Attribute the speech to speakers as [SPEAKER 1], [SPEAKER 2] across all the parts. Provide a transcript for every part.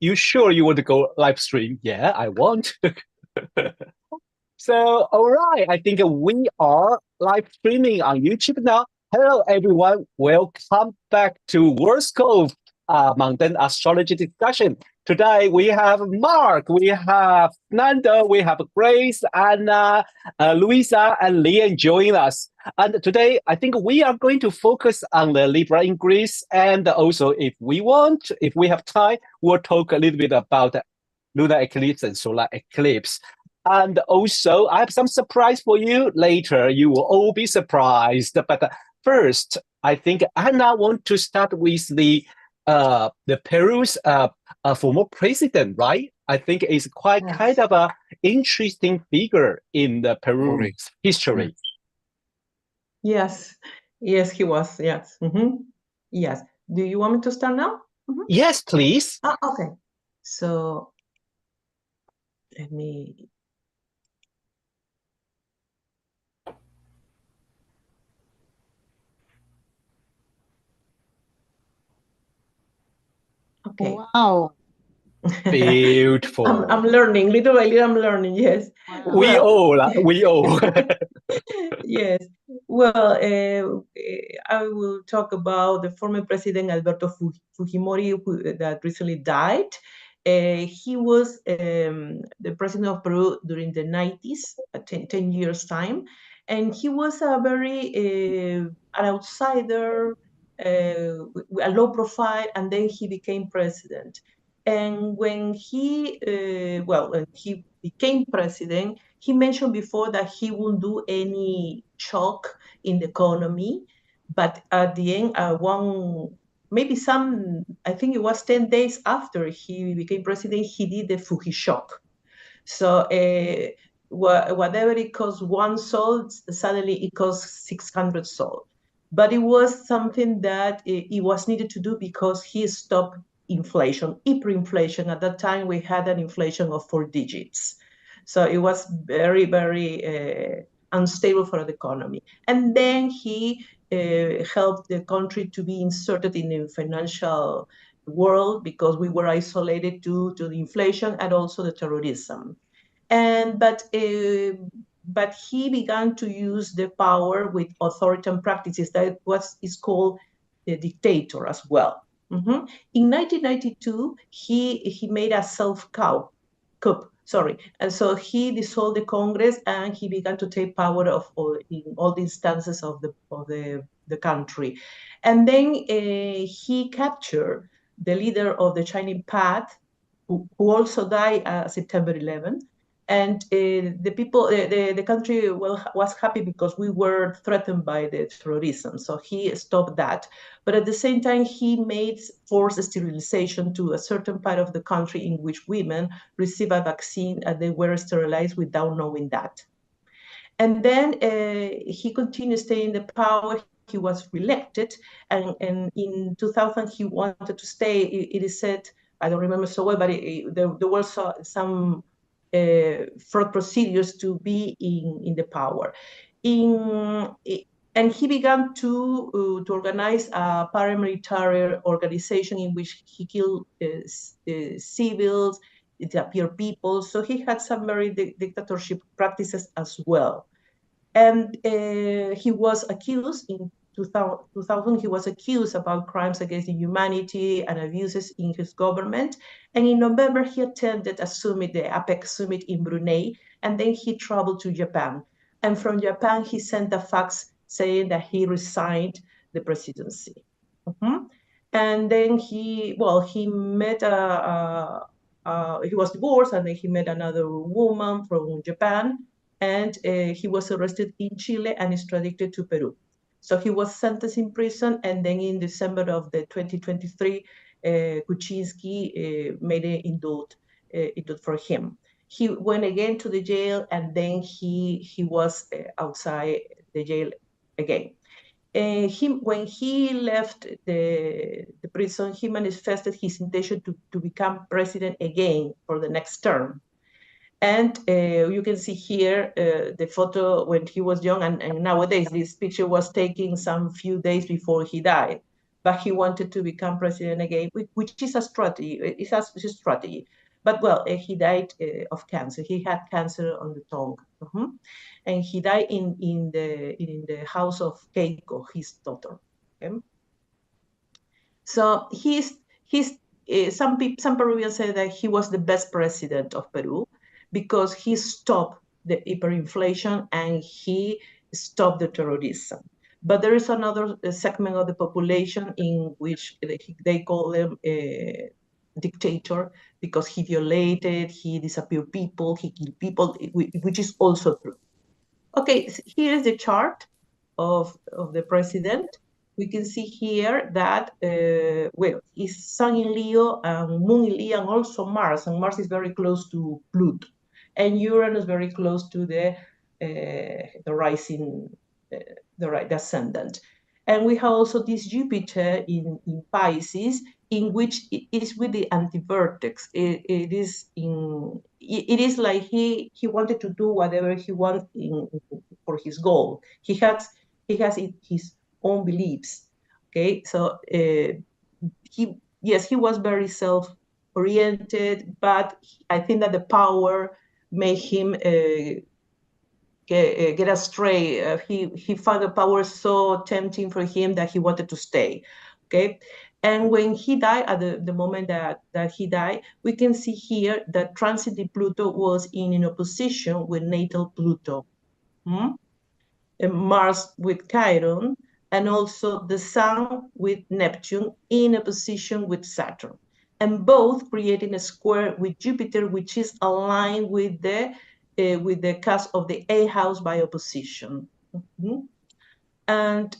[SPEAKER 1] You sure you want to go live stream? Yeah, I want. So, all right, I think we are live streaming on YouTube now. Hello, everyone. Welcome back to Worldscope, Mundane Astrology discussion. Today we have Mark, we have Nando, we have Grace, and Luiza and Lianne join us. And today, I think we are going to focus on the Libra ingress, and also, if we want, if we have time, we'll talk a little bit about lunar eclipse and solar eclipse. And also, I have some surprise for you later. You will all be surprised. But first, I think Anna want to start with the Peru's former president, right? I think is quite kind of a interesting figure in the Peru's history.
[SPEAKER 2] Yes, yes, he was. Yes, yes. Do you want me to start now?
[SPEAKER 1] Yes, please.
[SPEAKER 2] Okay. So let me. Okay.
[SPEAKER 3] Wow.
[SPEAKER 1] Beautiful.
[SPEAKER 2] I'm learning little by little. I'm learning. Yes.
[SPEAKER 3] Wow.
[SPEAKER 1] We all.
[SPEAKER 2] Yes. Well, I will talk about the former president Alberto Fujimori, that recently died. He was the president of Peru during the 90s, 10 years time, and he was a very an outsider, a low profile, and then he became president. And when he became president, he mentioned before that he wouldn't do any shock in the economy, but at the end, I think it was 10 days after he became president, he did the Fuji shock. So whatever it costs 1 sol, suddenly it costs 600 sol. But it was something that it was needed to do because he stopped inflation, hyperinflation. At that time, we had an inflation of 4 digits. So it was very, very unstable for the economy. And then he helped the country to be inserted in the financial world because we were isolated due to the inflation and also the terrorism. But he began to use the power with authoritarian practices that is called the dictator as well. In 1992, he made a coup, and so he dissolved the Congress and he began to take power in all the instances of the country. And then he captured the leader of the Chinese Path, who also died September 11th. And the country was happy because we were threatened by the terrorism. So he stopped that. But at the same time, he made forced sterilization to a certain part of the country in which women receive a vaccine and they were sterilized without knowing that. And then he continued staying in the power. He was reelected. And in 2000, he wanted to stay. It is said, I don't remember so well, but there were some fraud procedures to be in the power. And he began to organize a paramilitary organization in which he killed civils, disappeared people. So he had some very dictatorship practices as well. And he was accused in 2000, he was accused about crimes against humanity and abuses in his government. And in November, he attended a summit, the APEC summit in Brunei, and then he traveled to Japan. And from Japan, he sent a fax saying that he resigned the presidency. And then he met he was divorced, and then he met another woman from Japan, and he was arrested in Chile and extradited to Peru. So he was sentenced in prison, and then in December of the 2023, Kuczynski made an indult for him. He went again to the jail, and then he was outside the jail again. When he left the prison, he manifested his intention to become president again for the next term. And you can see here the photo when he was young, and nowadays this picture was taken some few days before he died. but he wanted to become president again, which is a strategy. It's a strategy. But well, he died of cancer. He had cancer on the tongue, and he died in the house of Keiko, his daughter. Okay? So some Peruvians say that he was the best president of Peru because he stopped the hyperinflation and he stopped the terrorism. But there is another segment of the population in which they call them a dictator because he violated, he disappeared people, he killed people, which is also true. Okay, here is the chart of the president. We can see here that, well, his sun in Leo and moon in Leo and also Mars, and Mars is very close to Pluto, and Uranus very close to the rising, the ascendant. And we have also this Jupiter in Pisces, in which it is with the anti-vertex. It is like he wanted to do whatever he wanted for his goal. He has his own beliefs. Okay, so he was very self-oriented, but I think that the power made him get astray. He found the power so tempting for him that he wanted to stay. Okay, and when he died, at the moment that he died, we can see here that transiting Pluto was in opposition with natal Pluto. Mars with Chiron, and also the Sun with Neptune in opposition with Saturn, and both creating a square with Jupiter, which is aligned with the cusp of the 8th house by opposition. And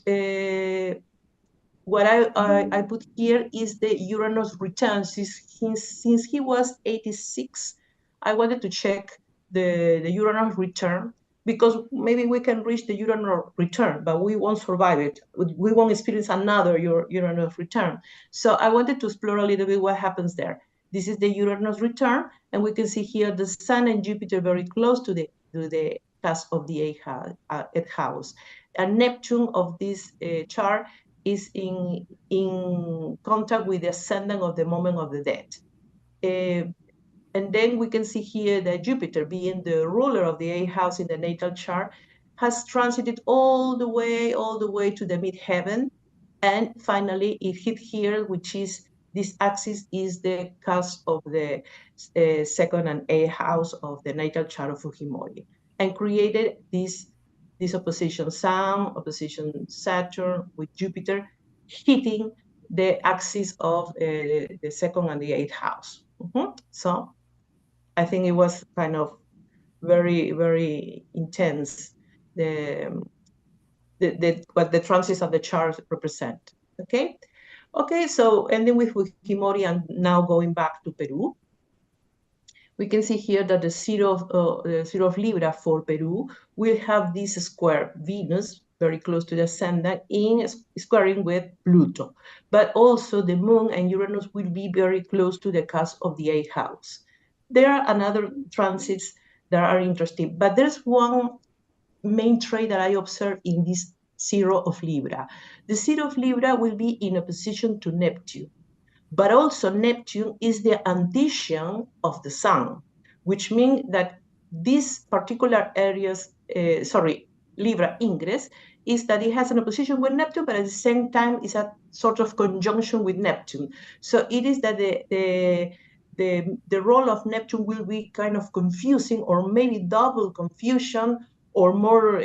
[SPEAKER 2] what I put here is the Uranus return. Since he was 86, I wanted to check the Uranus return, because maybe we can reach the Uranus return, but we won't survive it. We won't experience another Uranus return. So I wanted to explore a little bit what happens there. This is the Uranus return, and we can see here the Sun and Jupiter very close to the cusp of the 8th house. And Neptune of this chart is in contact with the ascendant of the moment of the death. And then we can see here that Jupiter, being the ruler of the 8th house in the natal chart, has transited all the way to the midheaven. And finally, it hit here, which is this axis is the cusp of the 2nd and 8th house of the natal chart of Fujimori, and created this opposition Sun, opposition Saturn with Jupiter, hitting the axis of the 2nd and the 8th house. So I think it was kind of very, very intense, what the transits of the charts represent. Okay, so ending with Fujimori and now going back to Peru. We can see here that the zero of Libra for Peru will have this square, Venus, very close to the ascendant, in squaring with Pluto. But also the moon and Uranus will be very close to the cusp of the 8th house. There are another transits that are interesting, but there's one main trait that I observe in this zero of Libra. The zero of Libra will be in opposition to Neptune. But also Neptune is the addition of the Sun, which means that this particular areas, Libra ingress, is that it has an opposition with Neptune, but at the same time is a sort of conjunction with Neptune. So it is that the role of Neptune will be kind of confusing, or maybe double confusion, or more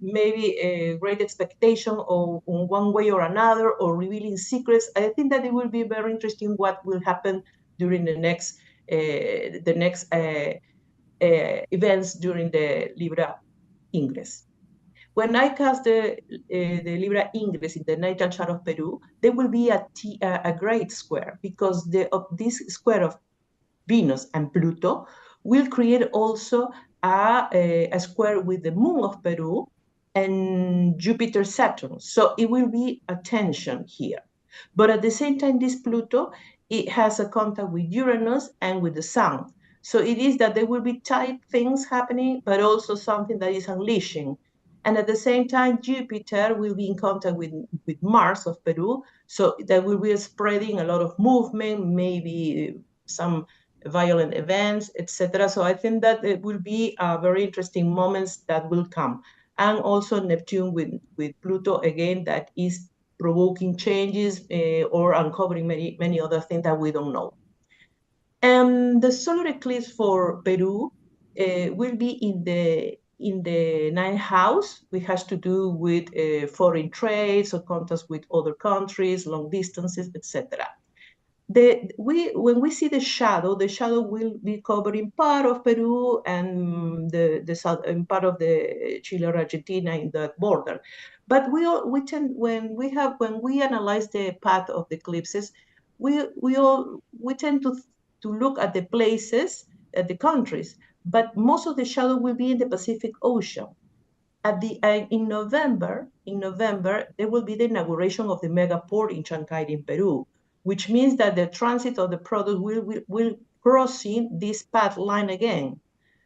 [SPEAKER 2] maybe a great expectation of one way or another, or revealing secrets. I think that it will be very interesting what will happen during the next events during the Libra ingress. When I cast the Libra ingress in the natal chart of Peru, there will be a great square, because this square of Venus and Pluto will create also a square with the moon of Peru and Jupiter Saturn. So it will be a tension here. But at the same time, this Pluto, it has a contact with Uranus and with the Sun. So it is that there will be tight things happening, but also something that is unleashing. And at the same time, Jupiter will be in contact with Mars of Peru. So there will be spreading a lot of movement, maybe some violent events, etc. So I think that it will be very interesting moments that will come. And also Neptune with Pluto, again, that is provoking changes or uncovering many other things that we don't know. And the solar eclipse for Peru will be in the ninth house, which has to do with foreign trades or contacts with other countries, long distances, etc. When we see the shadow will be covering part of Peru and the south and part of the Chile or Argentina in that border. But we tend when we analyze the path of the eclipses, we tend to look at the places, at the countries, but most of the shadow will be in the Pacific Ocean. In November, there will be the inauguration of the mega port in Chancay in Peru, which means that the transit of the product will crossing this path line again.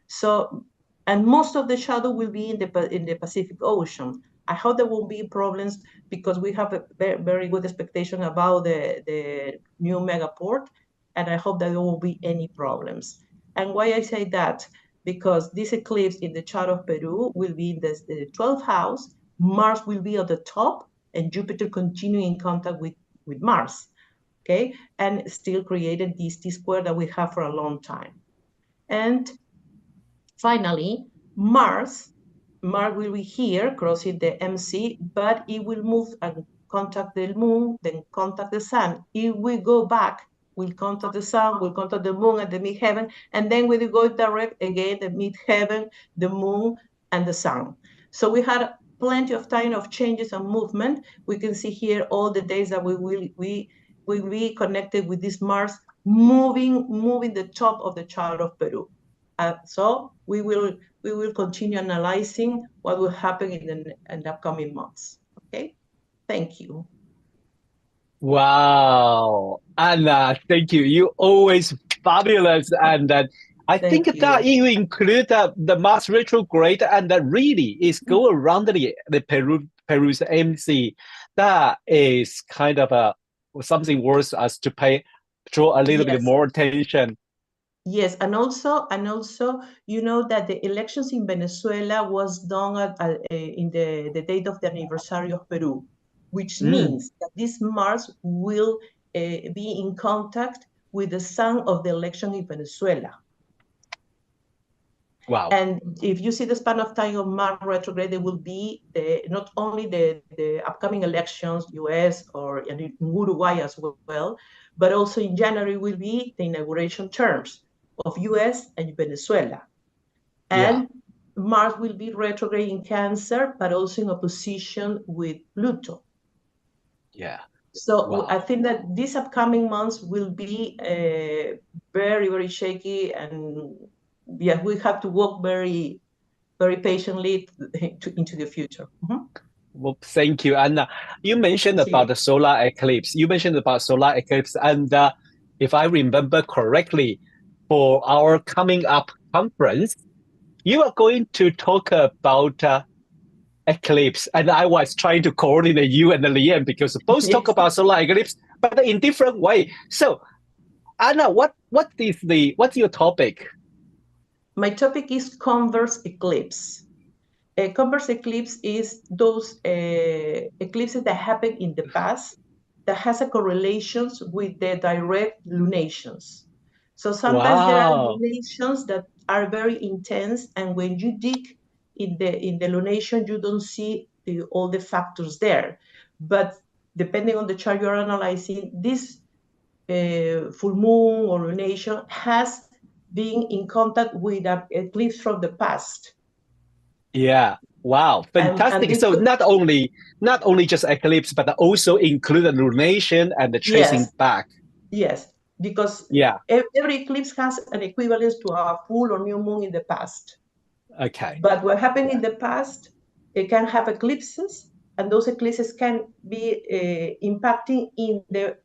[SPEAKER 2] So, and most of the shadow will be in the Pacific Ocean. I hope there won't be problems because we have a very good expectation about the new mega port, and I hope that there won't be any problems. And why I say that? Because this eclipse in the chart of Peru will be in the 12th house, Mars will be at the top, and Jupiter continuing in contact with Mars, okay? And still created this T-square that we have for a long time. And finally, Mars will be here crossing the MC, but it will move and contact the moon, then contact the sun. If we go back, we'll contact the sun, we'll contact the moon at the midheaven, and then we will go direct again, the midheaven, the moon, and the sun. So we had plenty of time of changes and movement. We can see here all the days that we will be connected with this Mars moving the top of the chart of Peru. So we will continue analyzing what will happen in the upcoming months. Okay, thank you.
[SPEAKER 1] Wow, Anna, thank you. You always fabulous, and I think that you include the Mars retrograde, and that really is go around the Peru's MC. That is kind of something worth us to draw a little bit more attention.
[SPEAKER 2] Yes, and also, you know that the elections in Venezuela was done in the date of the anniversary of Peru, which means that this Mars will be in contact with the sun of the election in Venezuela.
[SPEAKER 1] Wow.
[SPEAKER 2] And if you see the span of time of Mars retrograde, there will be not only the upcoming elections, US or in Uruguay as well, but also in January will be the inauguration terms of US and Venezuela. And Mars will be retrograde in Cancer, but also in opposition with Pluto.
[SPEAKER 1] Yeah.
[SPEAKER 2] So I think that these upcoming months will be very, very shaky, and yeah, we have to work very, very patiently into the future.
[SPEAKER 1] Well, thank you. And you mentioned about the solar eclipse. And if I remember correctly, for our coming up conference, you are going to talk about eclipse. And I was trying to coordinate you and Lianne because both talk about solar eclipse, but in different way. So, Anna, what's your topic?
[SPEAKER 2] My topic is converse eclipse. A converse eclipse is those eclipses that happen in the past that has a correlations with the direct lunations. So sometimes there are lunations that are very intense, and when you dig in the lunation, you don't see all the factors there. But depending on the chart you're analyzing, this full moon or lunation has been in contact with an eclipse from the past.
[SPEAKER 1] Yeah. Wow. Fantastic. And so not only just eclipse, but also include the lunation and the tracing back.
[SPEAKER 2] Yes, because every eclipse has an equivalence to a full or new moon in the past.
[SPEAKER 1] Okay.
[SPEAKER 2] But what happened in the past, it can have eclipses, and those eclipses can be impacting in the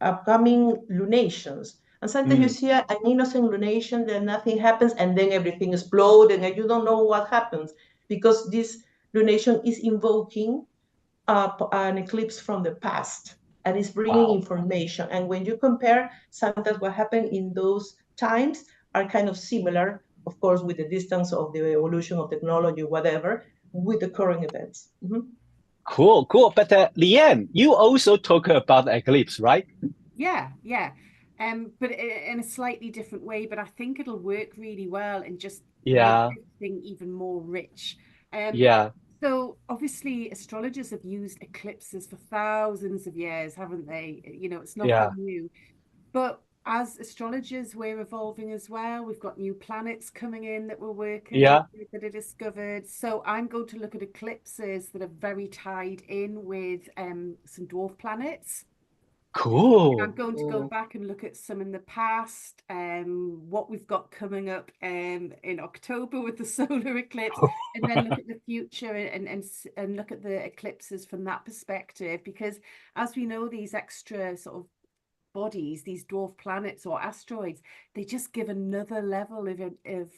[SPEAKER 2] upcoming lunations. And sometimes you see an innocent lunation, then nothing happens, and then everything explodes, and you don't know what happens, because these lunation is invoking an eclipse from the past, and it's bringing information. And when you compare, sometimes what happened in those times are kind of similar, of course, with the distance of the evolution of technology, whatever, with the current events.
[SPEAKER 1] Cool. But Lianne, you also talk about the eclipse, right?
[SPEAKER 3] Yeah. But in a slightly different way, but I think it'll work really well and just make everything even more rich. So obviously astrologers have used eclipses for thousands of years, haven't they? You know, it's nothing new. But as astrologers, we're evolving as well. We've got new planets coming in that we're working with, that are discovered. So I'm going to look at eclipses that are very tied in with some dwarf planets.
[SPEAKER 1] Cool.
[SPEAKER 3] I'm going to go back and look at some in the past, what we've got coming up in October with the solar eclipse, and then look at the future and look at the eclipses from that perspective. Because as we know, these extra sort of bodies, these dwarf planets or asteroids, they just give another level of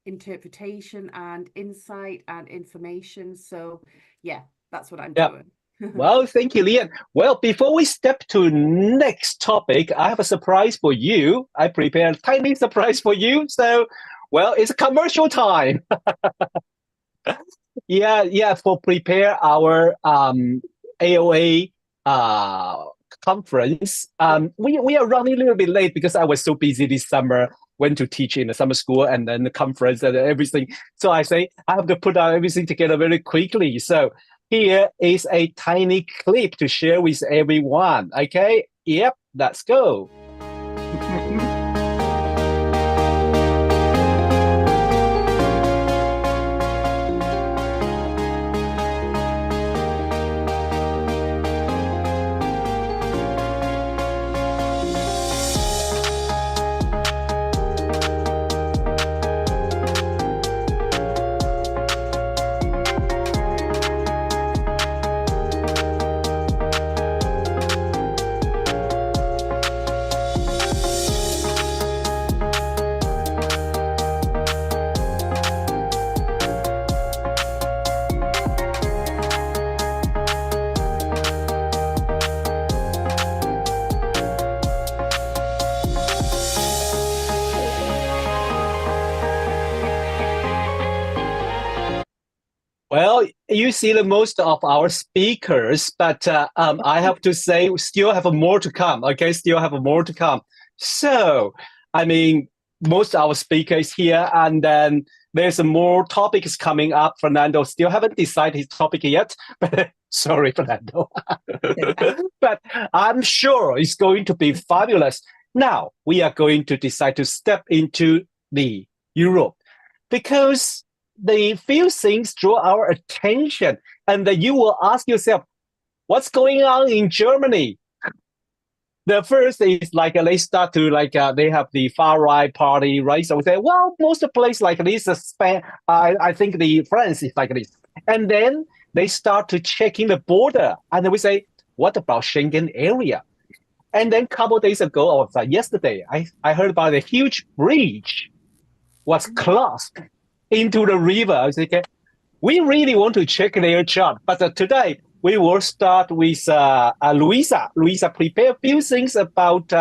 [SPEAKER 3] interpretation and insight and information. So yeah, that's what I'm doing.
[SPEAKER 1] Well, thank you, Lianne. Well, before we step to next topic, I have a surprise for you. I prepared a tiny surprise for you. So, well, it's commercial time. For prepare our AOA conference. We are running a little bit late because I was so busy this summer, went to teach in the summer school and then the conference and everything. So I say I have to put out everything together very quickly. So here is a tiny clip to share with everyone. Okay? Yep, let's go. Well, you see the most of our speakers, but I have to say, we still have more to come. Okay, still have more to come. So, I mean, most of our speakers here, and then there's more topics coming up. Fernando still haven't decided his topic yet. Sorry, Fernando. But I'm sure it's going to be fabulous. Now we are going to decide to step into the Europe because the few things draw our attention, and then you will ask yourself, what's going on in Germany? The first is like they start to they have the far right party, right? So we say, well, most of places like this, Spain, I think the France is like this, and then they start to checking the border, and then we say, what about Schengen area? And then a couple of days ago, or yesterday, I heard about a huge bridge was closed into the river. I was like, we really want to check their chart. But today, we will start with Luiza. Luiza, prepare a few things about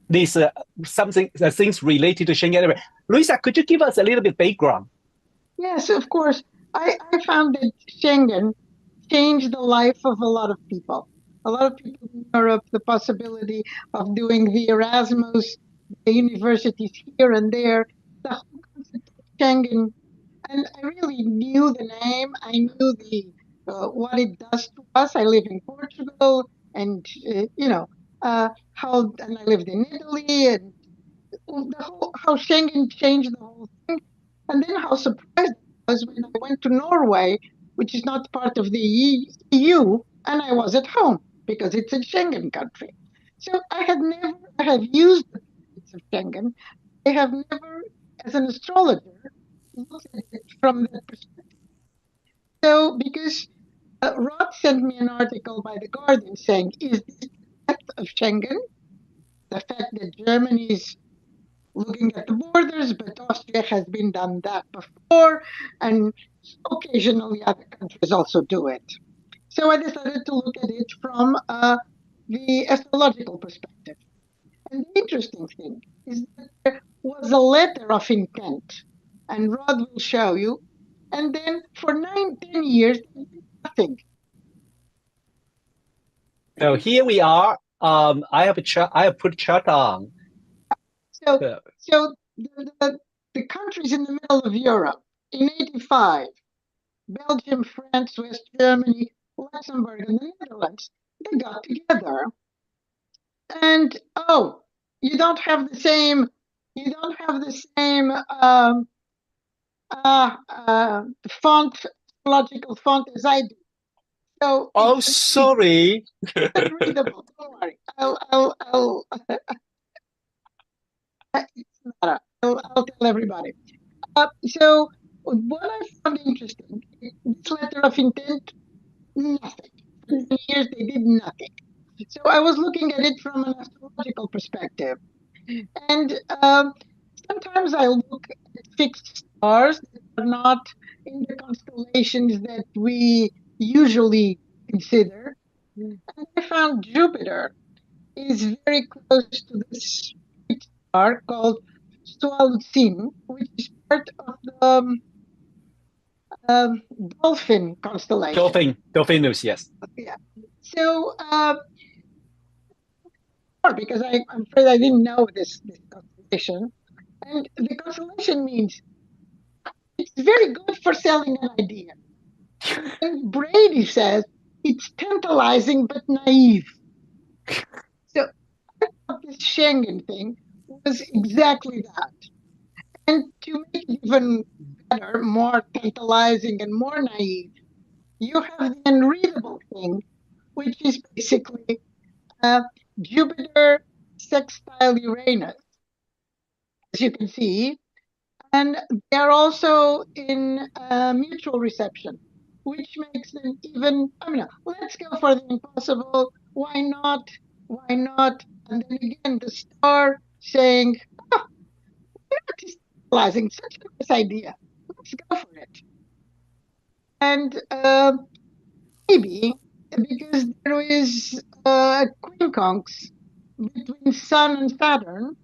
[SPEAKER 1] these things related to Schengen. Luiza, could you give us a little bit background?
[SPEAKER 4] Yes, of course. I found that Schengen changed the life of a lot of people. A lot of people in Europe, the possibility of doing the Erasmus, the universities here and there, the whole concept of Schengen. And I really knew the name. I knew what it does to us. I live in Portugal, and and I lived in Italy, and how Schengen changed the whole thing. And then how surprised I was when I went to Norway, which is not part of the EU, and I was at home because it's a Schengen country. So I have used the benefits of Schengen. I have never, as an astrologer, looked at it from that perspective. So because Rod sent me an article by The Guardian saying, is this the depth of Schengen? The fact that Germany is looking at the border others, but Austria has been done that before, and occasionally other countries also do it. So I decided to look at it from the astrological perspective. And the interesting thing is that there was a letter of intent, and Rod will show you. And then for 9-10 years, nothing.
[SPEAKER 1] So here we are. I have put chart on.
[SPEAKER 4] So the countries in the middle of Europe in '85, Belgium, France, West Germany, Luxembourg, and the Netherlands, they got together. And you don't have the same font, astrological font as I do. So
[SPEAKER 1] sorry.
[SPEAKER 4] It's readable. Don't worry. I'll tell everybody. So what I found interesting, this letter of intent, nothing. For 10 years they did nothing. So I was looking at it from an astrological perspective. And sometimes I look at fixed stars that are not in the constellations that we usually consider. And I found Jupiter is very close to this fixed star called Solar, which is part of the Dolphin constellation.
[SPEAKER 1] Dolphinus, yes.
[SPEAKER 4] Yeah. So, because I'm afraid I didn't know this constellation. And the constellation means it's very good for selling an idea. And Brady says it's tantalizing but naive. So I thought this Schengen thing was exactly that. And to make it even better, more tantalizing and more naive, you have the unreadable thing, which is basically Jupiter sextile Uranus, as you can see. And they are also in mutual reception, which makes them even, let's go for the impossible. Why not? Why not? And then again, the star saying, we're not just realizing such a nice idea. Let's go for it. And maybe because there is a quincunx between Sun and Saturn,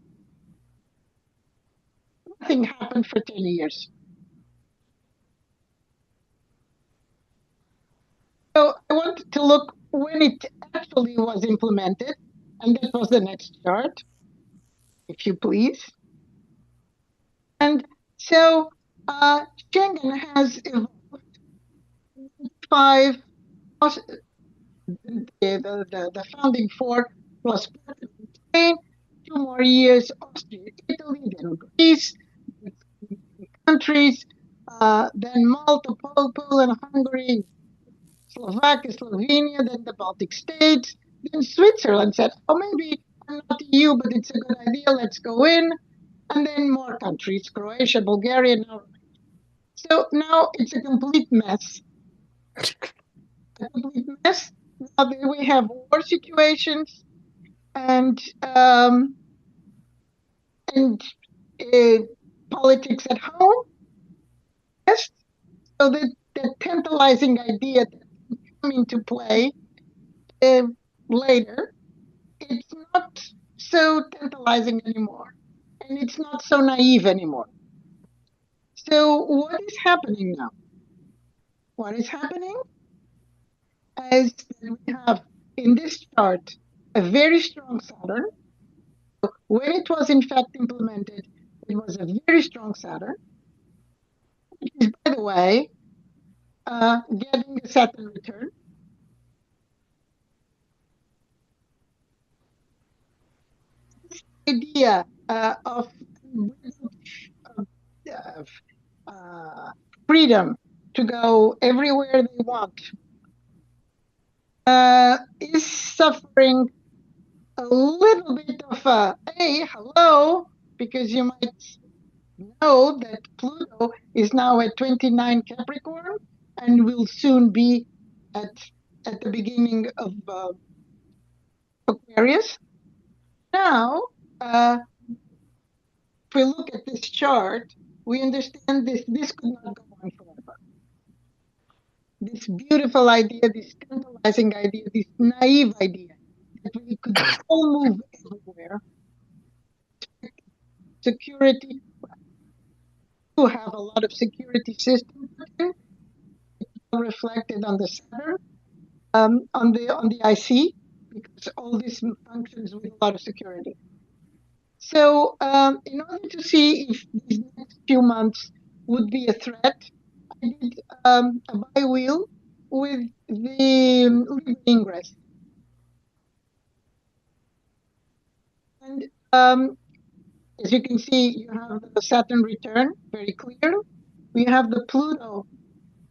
[SPEAKER 4] nothing happened for 10 years. So I wanted to look when it actually was implemented, and that was the next chart, if you please. And so Schengen has evolved. 5, the founding 4 plus Spain, 2 more years, Austria, Italy, then Greece, countries, then Malta, Poland, Hungary, Slovakia, Slovenia, then the Baltic states, then Switzerland said, maybe I'm not EU, but it's a good idea, let's go in, and then more countries, Croatia, Bulgaria, now. So now it's a complete mess. A complete mess. Now we have war situations and politics at home. Yes. So the tantalizing idea that come into play later, it's not so tantalizing anymore, and it's not so naive anymore. So what is happening now? What is happening is that we have in this chart a very strong Saturn. When it was in fact implemented, it was a very strong Saturn, which is, by the way, getting a Saturn return. This idea of freedom to go everywhere they want is suffering a little bit of a, hey, hello, because you might know that Pluto is now at 29 Capricorn and will soon be at the beginning of Aquarius. Now, we look at this chart, we understand this could not go on forever. This beautiful idea, this tantalizing idea, this naive idea that we could all move everywhere. Security, to have a lot of security systems reflected on the Saturn, on the IC, because all this functions with a lot of security. So in order to see if these next few months would be a threat, I did a bi-wheel with the Libra ingress. And as you can see, you have the Saturn return very clear. We have the Pluto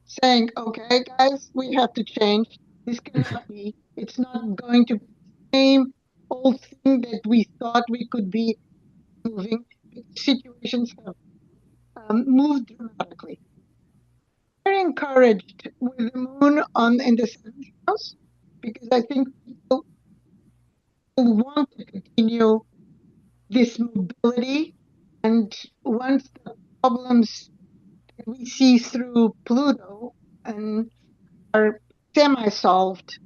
[SPEAKER 4] saying, okay, guys, we have to change. This cannot be. It's not going to be the same old thing that we thought we could be moving. Situations have moved dramatically. Very encouraged with the moon in the 7th house, because I think people want to continue this mobility, and once the problems that we see through Pluto and are semi-solved,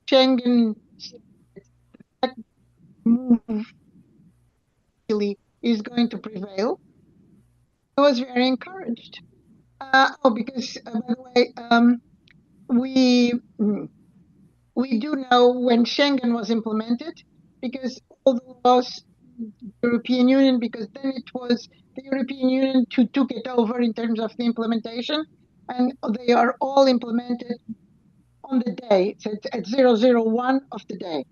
[SPEAKER 4] Schengen move really is going to prevail. I was very encouraged. Because by the way, we do know when Schengen was implemented, because all the laws, the European Union, because then it was the European Union who took it over in terms of the implementation, and they are all implemented on the day. So it's at 001 of the day.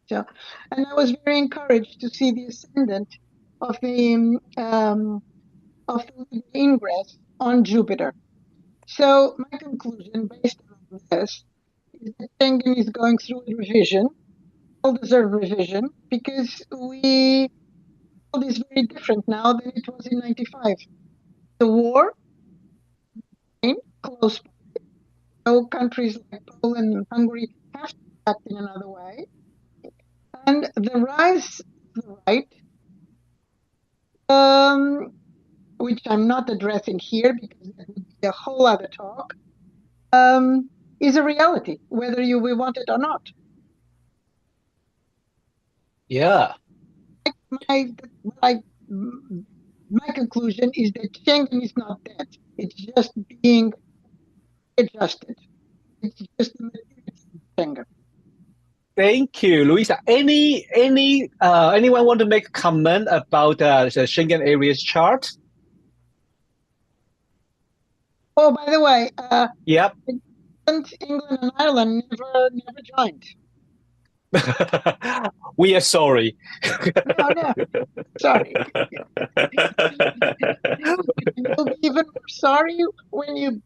[SPEAKER 4] So, and I was very encouraged to see the ascendant of the ingress on Jupiter. So my conclusion based on this is that Schengen is going through a revision, well-deserved revision, because all is very different now than it was in 95. The war, close by. So countries like Poland and Hungary have to act in another way. And the rise of the right, which I'm not addressing here because that would be a whole other talk, is a reality, whether we want it or not.
[SPEAKER 1] Yeah.
[SPEAKER 4] My conclusion is that Schengen is not dead. It's just being adjusted. It's just the material of Schengen.
[SPEAKER 1] Thank you, Luisa. Anyone want to make a comment about the Schengen areas chart?
[SPEAKER 4] Oh, by the way,
[SPEAKER 1] yep.
[SPEAKER 4] England and Ireland never joined.
[SPEAKER 1] We are sorry.
[SPEAKER 4] No, sorry. You'll be even more sorry when you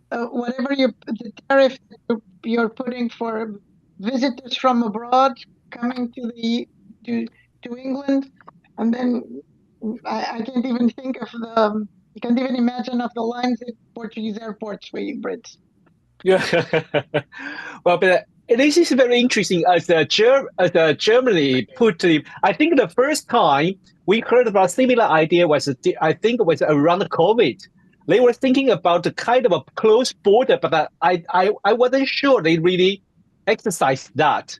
[SPEAKER 4] whatever the tariff you're putting for visitors from abroad coming to England, and then I can't even think of you can't even imagine of the lines at Portuguese airports for you Brits.
[SPEAKER 1] Yeah. Well, but this is very interesting. As Germany put, I think the first time we heard about similar idea was, I think it was around COVID. They were thinking about the kind of a closed border, but I wasn't sure they really exercised that.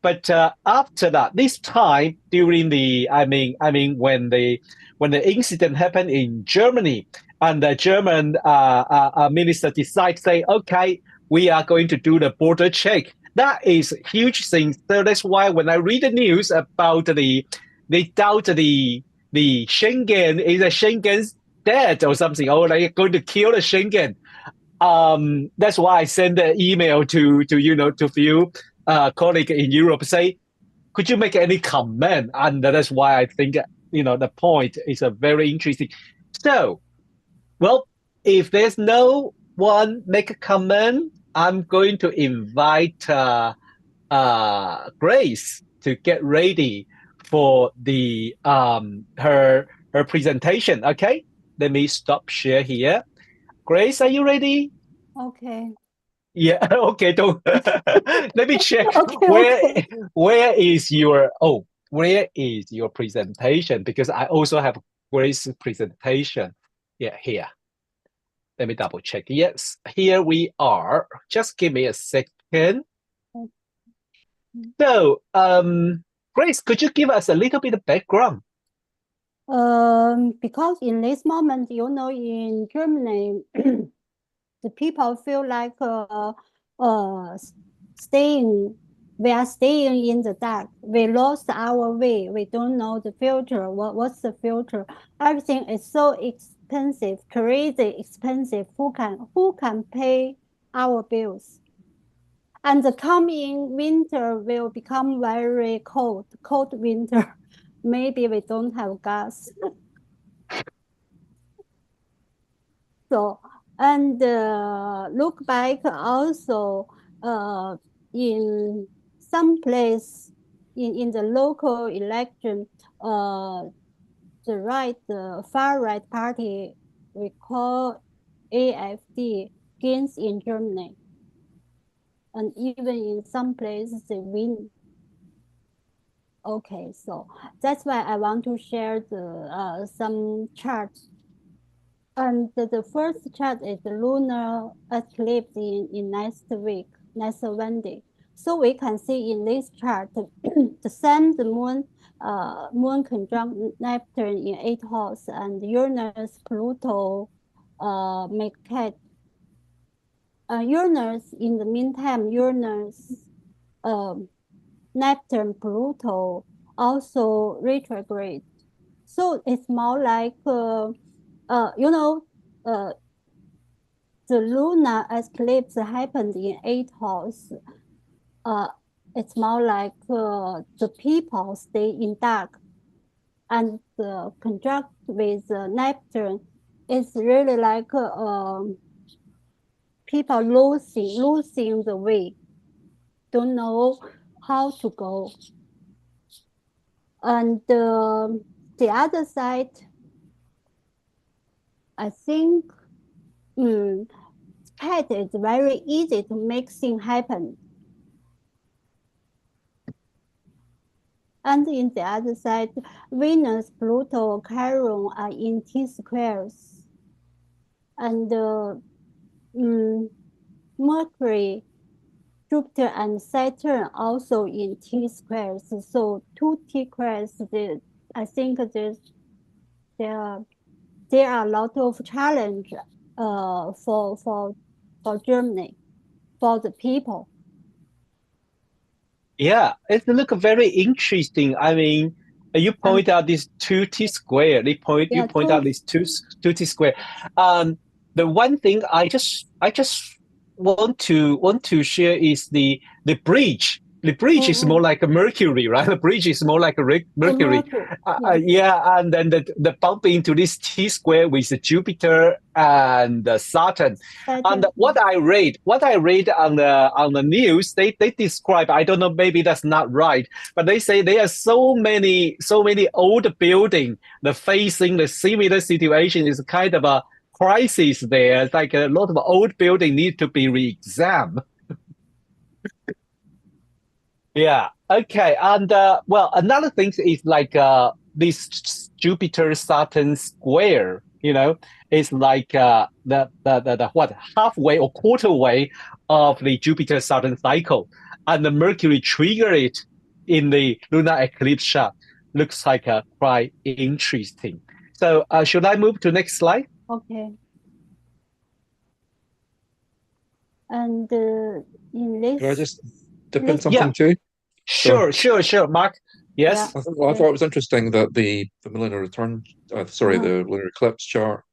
[SPEAKER 1] But after that, this time during when the incident happened in Germany, and the German minister decided, say, okay, we are going to do the border check. That is a huge thing. So that's why when I read the news about they doubt the Schengen is a Schengen's dead or something, or they're going to kill the Schengen. That's why I sent an email to few colleagues in Europe, say, could you make any comment? And that's why I think the point is a very interesting. So, well, if there's no one make a comment, I'm going to invite Grace to get ready for the her presentation. Okay, let me stop share here. Grace, are you ready?
[SPEAKER 5] Okay.
[SPEAKER 1] Yeah, okay, don't let me check
[SPEAKER 5] Okay.
[SPEAKER 1] where is your presentation? Because I also have Grace's presentation. Yeah, here. Let me double check. Yes, here we are. Just give me a second. So, Grace, could you give us a little bit of background?
[SPEAKER 5] Because in this moment, in Germany, the people feel like we are staying in the dark. We lost our way. We don't know the future. What's the future? Everything is so expensive, crazy expensive. Who can pay our bills? And the coming winter will become very cold winter. Maybe we don't have gas. So, and look back also in some place in the local election, the far right party we call AfD gains in Germany, and even in some places they win. Okay, so that's why I want to share some charts. And the first chart is the lunar eclipse in next week, next Wednesday. So we can see in this chart the sun, the moon conjunct Neptune in 8th house, and Uranus, Pluto, Makemake. Uranus, in the meantime, Neptune, Pluto also retrograde. So it's more like the lunar eclipse happened in 8th house. It's more like the people stay in dark, and the conjunct with Neptune is really like people losing the way, don't know how to go. And the other side, I think, cat is very easy to make things happen. And in the other side, Venus, Pluto, Chiron are in T-squares. And Mercury, Jupiter, and Saturn also in T-squares. So 2 T-squares, I think there are a lot of challenge for Germany, for the people.
[SPEAKER 1] Yeah, it looks very interesting. I mean, you point out this 2T square. You point out this 2T square. The one thing I just want to share is the bridge. The bridge is more like a Mercury, right? The bridge is more like a Mercury. Yeah, and then the bump into this T square with Jupiter and Saturn. And what I read on the news, they describe, I don't know, maybe that's not right, but they say there are so many old buildings that facing the similar situation. Is kind of a crisis there. It's like a lot of old buildings need to be re-examined. Yeah. Okay. And well, another thing is like this Jupiter Saturn square. It's like the what, halfway or quarter way of the Jupiter Saturn cycle, and the Mercury trigger it in the lunar eclipse chart. Looks like quite interesting. So should I move to next slide?
[SPEAKER 5] Okay. And in this,
[SPEAKER 6] can I just dip in something too?
[SPEAKER 1] Sure, Mark. Yes.
[SPEAKER 6] Yeah. I thought it was interesting that the lunar return, the lunar eclipse chart.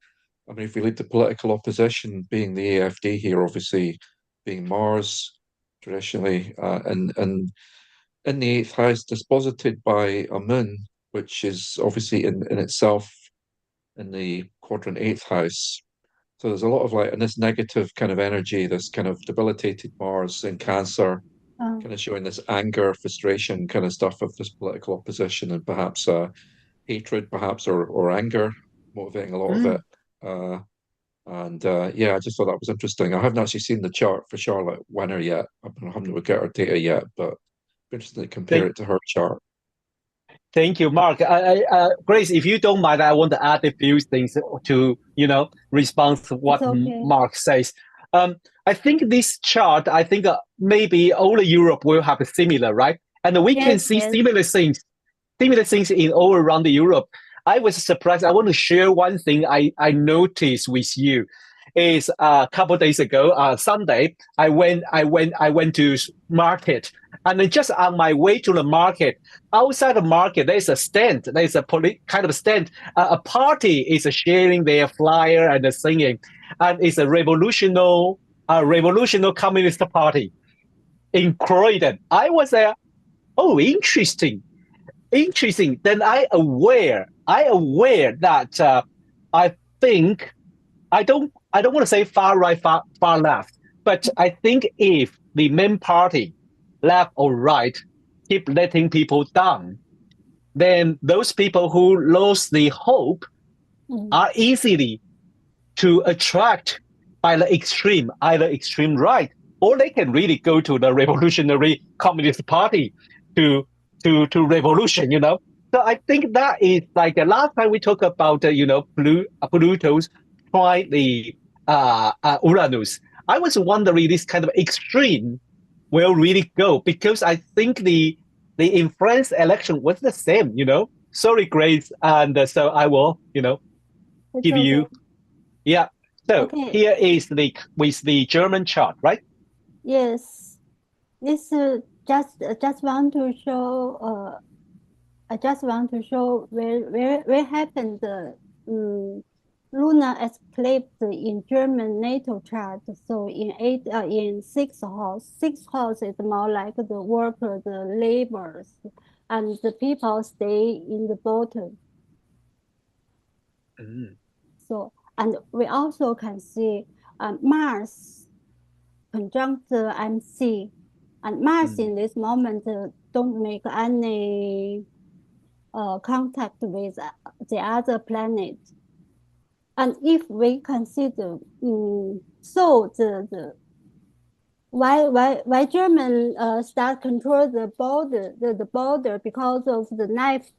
[SPEAKER 6] I mean, if we lead the political opposition being the AfD here, obviously being Mars traditionally, and in the 8th house, disposited by a moon, which is obviously in itself in the quadrant 8th house. So there's a lot of in this negative kind of energy, this kind of debilitated Mars in Cancer, kind of showing this anger, frustration kind of stuff of this political opposition, and perhaps hatred, perhaps, or anger, motivating a lot of it. And yeah, I just thought that was interesting. I haven't actually seen the chart for Charlotte Winner yet. I haven't looked at her data yet, but it'd be interesting to compare it to her chart.
[SPEAKER 1] Thank you, Mark. Grace, if you don't mind, I want to add a few things to, respond to what Mark says. I think this chart, maybe all of Europe will have a similar, right? And we can see similar things in all around Europe. I was surprised. I want to share one thing I noticed with you. Is a couple of days ago, Sunday, I went to market, and then just on my way to the market, outside the market, there's a stand. There's a kind of stand. A party is sharing their flyer and singing, and it's a revolutionary communist party in Croydon. I was there. Oh, interesting. Then I aware that I think I don't want to say far right, far left, but I think if the main party, left or right, keep letting people down, then those people who lost the hope are easily to attract by the extreme, either extreme right, or they can really go to the revolutionary communist party to revolution, So I think that is like last time we talked about, Pluto's trying the Uranus. I was wondering this kind of extreme will really go, because I think the in France election was the same, Sorry, Grace, and so I will, give you. Yeah. So here is with the German chart, right?
[SPEAKER 5] Yes. This just want to show. I just want to show where happened the lunar eclipse in German natal chart. So in sixth house is more like the worker, the laborers, and the people stay in the bottom. So, and we also can see Mars conjunct MC, and Mars in this moment don't make any contact with the other planet. And if we consider, so why German start control the border because of the knife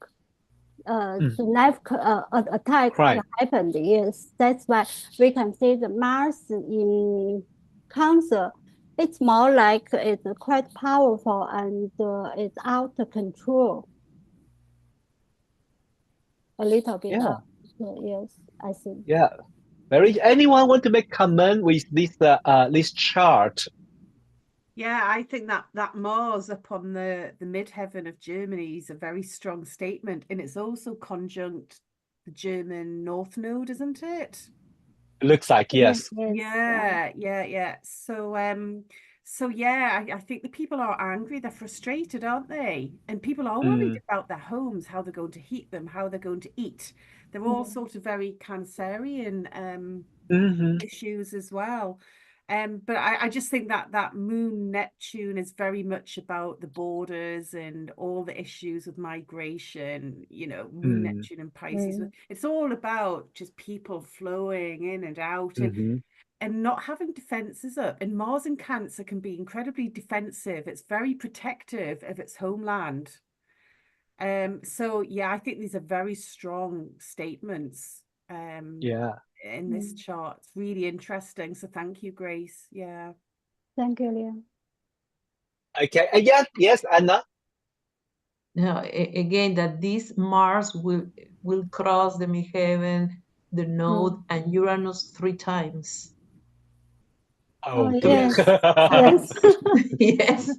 [SPEAKER 5] attack happened. Yes, that's why we can see the Mars in Cancer. It's more like it's quite powerful and it's out of control. A little bit.
[SPEAKER 1] Yeah.
[SPEAKER 5] Yes, I think.
[SPEAKER 1] Yeah. Anyone want to make comment with this chart?
[SPEAKER 3] Yeah, I think that Mars up on the midheaven of Germany is a very strong statement, and it's also conjunct the German North Node, isn't it?
[SPEAKER 1] It looks like, yes.
[SPEAKER 3] Yeah. So yeah, I think the people are angry, they're frustrated, aren't they? And people are worried about their homes, how they're going to heat them, how they're going to eat. They're all sort of very Cancerian issues as well. But I just think that moon Neptune is very much about the borders and all the issues with migration, moon Neptune and Pisces. It's all about just people flowing in and out and not having defenses up. And Mars in Cancer can be incredibly defensive. It's very protective of its homeland. So yeah, I think these are very strong statements. In this chart. It's really interesting. So thank you, Grace. Yeah.
[SPEAKER 5] Thank you, Lianne.
[SPEAKER 1] Okay. Yes, Anna.
[SPEAKER 2] No, again, that this Mars will cross the midheaven, the node, and Uranus 3 times.
[SPEAKER 1] Oh,
[SPEAKER 5] yes.
[SPEAKER 2] Yes.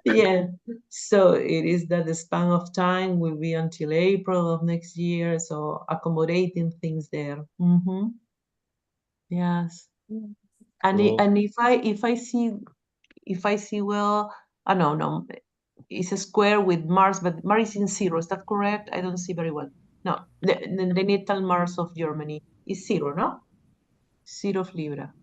[SPEAKER 2] Yeah. So it is that the span of time will be until April of next year. So accommodating things there. Yes. And if I see well, no, it's a square with Mars, but Mars is in 0. Is that correct? I don't see very well. No, the natal Mars of Germany is 0, no? 0 of Libra.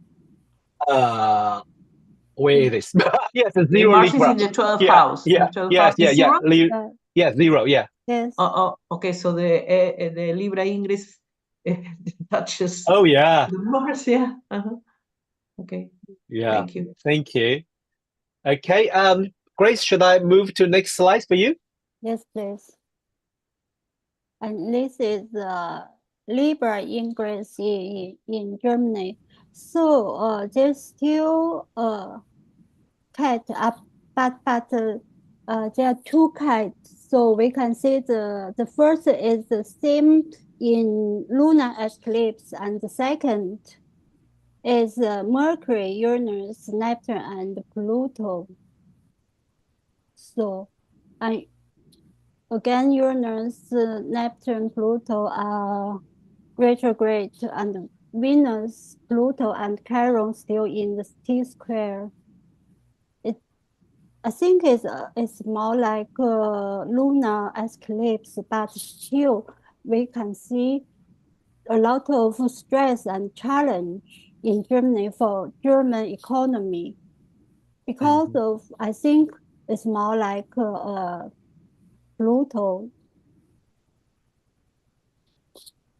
[SPEAKER 1] Where it is? Yes, 0
[SPEAKER 2] Mars
[SPEAKER 1] Libra.
[SPEAKER 2] is in the 12th house.
[SPEAKER 1] Yeah. Yes. 0. Yeah, 0. Yeah.
[SPEAKER 5] Yes.
[SPEAKER 2] Okay. So the Libra ingress touches
[SPEAKER 1] Oh yeah.
[SPEAKER 2] the Mars. Yeah. Okay.
[SPEAKER 1] Yeah.
[SPEAKER 2] Thank you.
[SPEAKER 1] Thank you. Okay. Grace, should I move to next slide for you?
[SPEAKER 5] Yes, please. And this is Libra ingress in Germany. So there's still cat up, but there are two kites. So we can see the first is the same in lunar eclipse, and the second is Mercury, Uranus, Neptune, and Pluto. So again, Uranus, Neptune, Pluto are retrograde, and Venus, Pluto, and Chiron still in the T-square. I think it's more like a lunar eclipse, but still we can see a lot of stress and challenge in Germany for German economy because of, I think it's more like Pluto.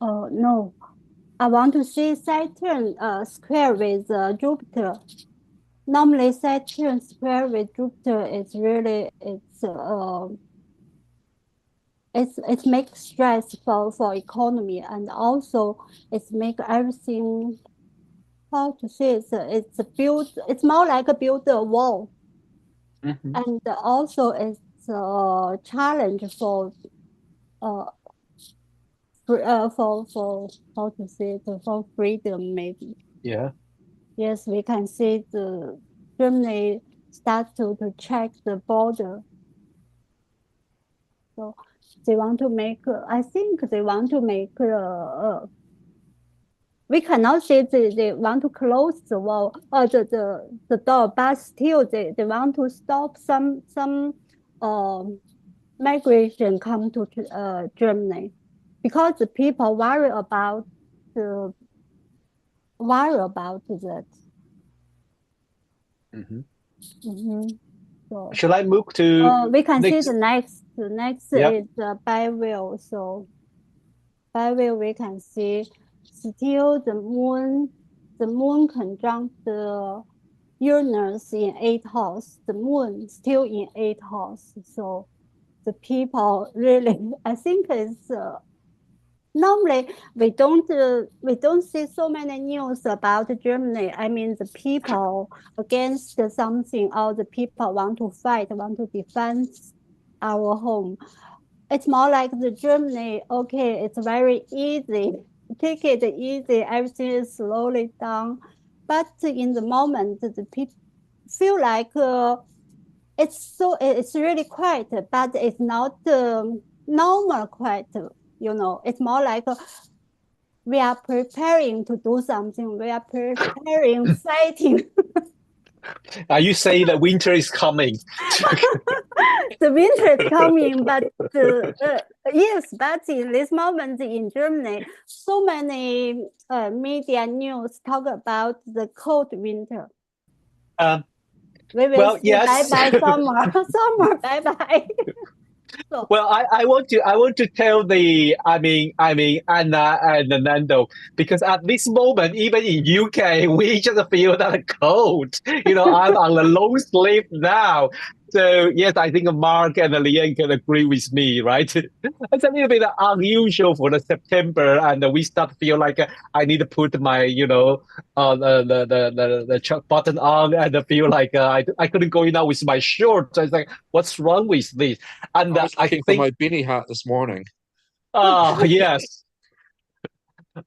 [SPEAKER 5] No, I want to see Saturn square with Jupiter. Normally, Saturn square with Jupiter is really it makes stress for economy, and also it's make everything, how to say, it's more like a build a wall, and also it's a challenge for how to say it, for freedom maybe.
[SPEAKER 1] Yeah.
[SPEAKER 5] Yes, we can see the Germany start to check the border. So they want to make, I think they want to make, we cannot say they want to close the wall or the door, but still they want to stop some migration come to Germany, because the people worry about that. So,
[SPEAKER 1] shall I move to
[SPEAKER 5] we can
[SPEAKER 1] next?
[SPEAKER 5] see the next is by wheel. So by wheel we can see still the moon conjunct the Uranus in 8th house, the moon still in 8th house. So the people really, I think it's normally we don't see so many news about Germany. I mean, the people against something, or the people want to fight, want to defend our home. It's more like the Germany, okay, it's very easy. Take it easy, everything is slowly down. But in the moment, the people feel like it's really quiet, but it's not normal quiet. It's more like we are preparing to do something. We are preparing, fighting.
[SPEAKER 1] Are you saying that winter is coming?
[SPEAKER 5] The winter is coming, but yes, but in this moment in Germany, so many media news talk about the cold winter. We will see
[SPEAKER 1] yes.
[SPEAKER 5] bye-bye summer, summer bye-bye. So,
[SPEAKER 1] well, I want to tell Anna and Nando, because at this moment, even in UK, we just feel that cold. I'm on the long sleep now. So yes, I think Mark and Lianne can agree with me, right? It's a little bit unusual for the September, and we start to feel like I need to put my, the button on, and I feel like I couldn't go in out with my shorts. I was like, what's wrong with this? And
[SPEAKER 6] I was looking for my beanie hat this morning.
[SPEAKER 1] Yes,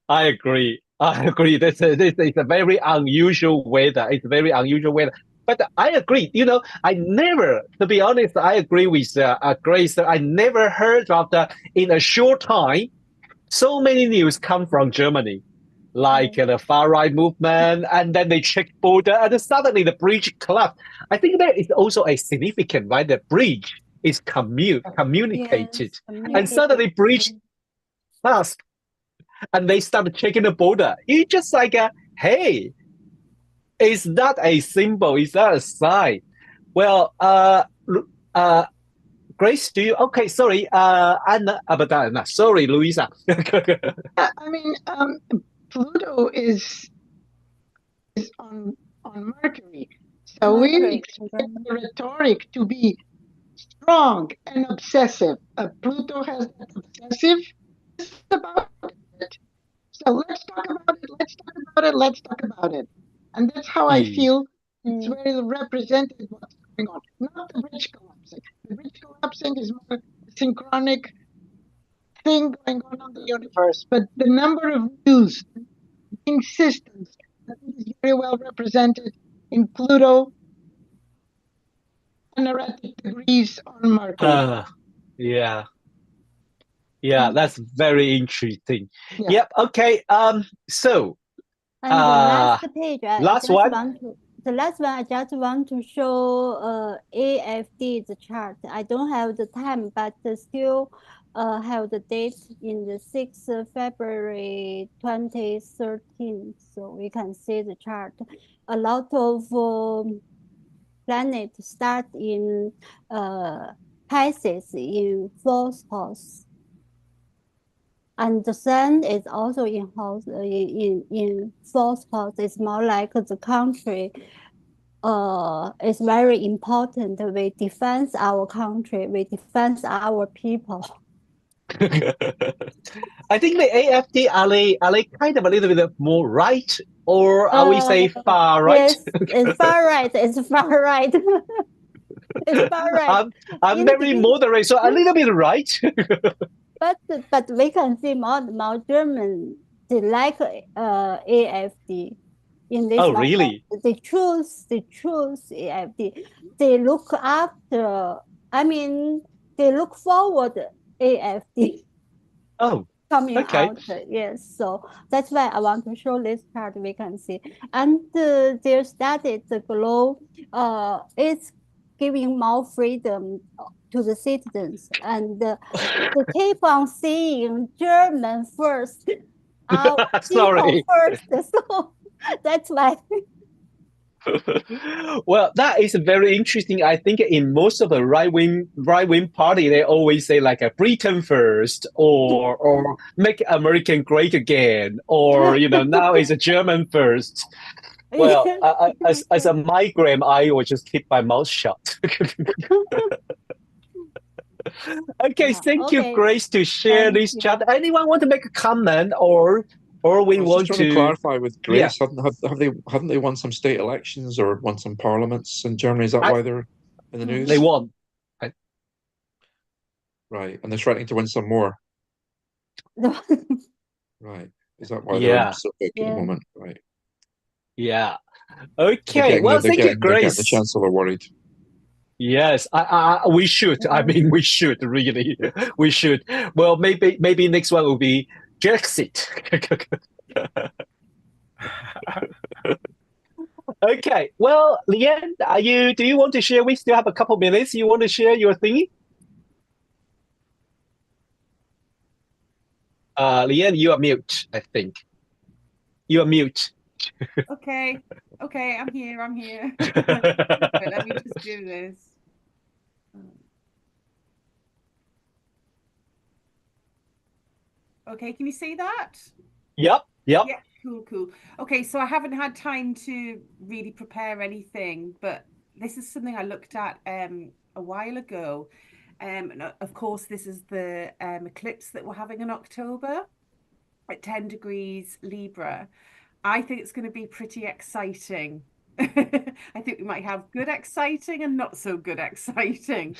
[SPEAKER 1] I agree. This is a very unusual weather. It's very unusual weather. But I agree. I never, to be honest, I agree with Grace. I never heard of in a short time, so many news come from Germany, like the far right movement, and then they check border, and then suddenly the bridge collapsed. I think there is also a significant, right? The bridge is communicated, and suddenly bridge passed, and they started checking the border. It's just like, hey, is that a symbol? Is that a sign? Well, Grace, do you? Okay, sorry, Anna, sorry, Luisa.
[SPEAKER 4] I mean, Pluto is on Mercury, so we expect the rhetoric to be strong and obsessive. Pluto has that obsessive about it. So let's talk about it. Let's talk about it. Let's talk about it. And that's how I feel it's very represented what's going on. Not the bridge collapsing. The bridge collapsing is more a synchronic thing going on the universe. But the number of views, being systems, I think is very well represented in Pluto and erratic degrees on Mercury.
[SPEAKER 1] Yeah, that's very interesting. Yep. Okay. So,
[SPEAKER 5] and the last page,
[SPEAKER 1] last one.
[SPEAKER 5] The last one, I just want to show AFD's chart. I don't have the time, but still have the date in the 6th February 2013. So we can see the chart. A lot of planets start in Pisces in 4th house. And the sun is also in house in 4th house. It's more like the country. It's very important. We defend our country. We defend our people.
[SPEAKER 1] I think the AFD are they kind of a little bit more right, or are we say far right?
[SPEAKER 5] Yes, it's far right. It's far right. It's far right.
[SPEAKER 1] I'm very moderate, so a little bit right.
[SPEAKER 5] But we can see more German, they like AFD. In this moment,
[SPEAKER 1] really?
[SPEAKER 5] They choose AFD. They look after, I mean, they look forward AFD. Coming out, yes. So that's why I want to show this chart. We can see, and they started the glow. It's giving more freedom to the citizens, and they keep on saying German first, our people first. So that's why.
[SPEAKER 1] Well, that is very interesting. I think in most of the right wing party, they always say like a Britain first, or make American great again, or now it's a German first. Well, as a migrant, I will just keep my mouth shut. Okay, thank you, Grace, to share this chat. Anyone want to make a comment, or we want
[SPEAKER 6] to clarify with Grace? Haven't they won some state elections or won some parliaments in Germany? Is that why they're in the news?
[SPEAKER 1] They won.
[SPEAKER 6] Right, and they're threatening to win some more. Right, is that why they're so big at the moment? Right.
[SPEAKER 1] Yeah. Okay. Well, thank you, Grace.
[SPEAKER 6] The Chancellor worried.
[SPEAKER 1] Yes, we should. I mean, we should really. We should. Well, maybe next one will be Brexit. Okay. Well, Lianne, do you want to share? We still have a couple minutes. You want to share your thingy? Lianne, you are mute, I think. You are mute.
[SPEAKER 3] Okay, I'm here. Let me just do this. Okay, can you see that?
[SPEAKER 1] Yep.
[SPEAKER 3] Yeah, cool. Okay, so I haven't had time to really prepare anything, but this is something I looked at a while ago. And of course, this is the eclipse that we're having in October at 10 degrees Libra. I think it's going to be pretty exciting. I think we might have good exciting and not so good exciting.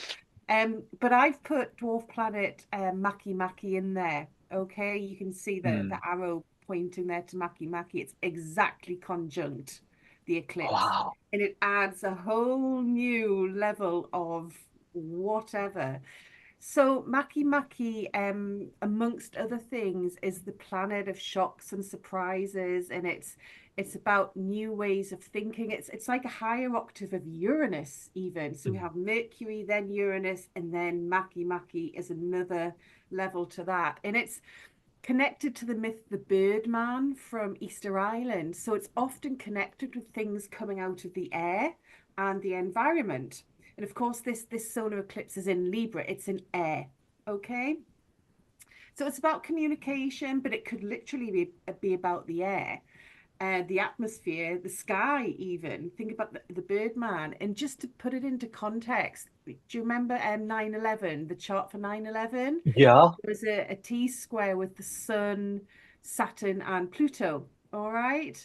[SPEAKER 3] But I've put dwarf planet Makemake in there. Okay, you can see the arrow pointing there to Makemake. It's exactly conjunct the eclipse.
[SPEAKER 1] Wow.
[SPEAKER 3] And it adds a whole new level of whatever. So Makemake, amongst other things, is the planet of shocks and surprises, and it's about new ways of thinking. It's like a higher octave of Uranus even. So we have Mercury, then Uranus, and then Makemake is another level to that. And it's connected to the myth, the Birdman from Easter Island. So it's often connected with things coming out of the air and the environment. And of course, this solar eclipse is in Libra. It's in air. Okay. So it's about communication, but it could literally be about the air, the atmosphere, the sky even. Think about the Birdman. And just to put it into context, do you remember 9/11, the chart for 9/11?
[SPEAKER 1] Yeah.
[SPEAKER 3] There was a T-square with the Sun, Saturn and Pluto, all right?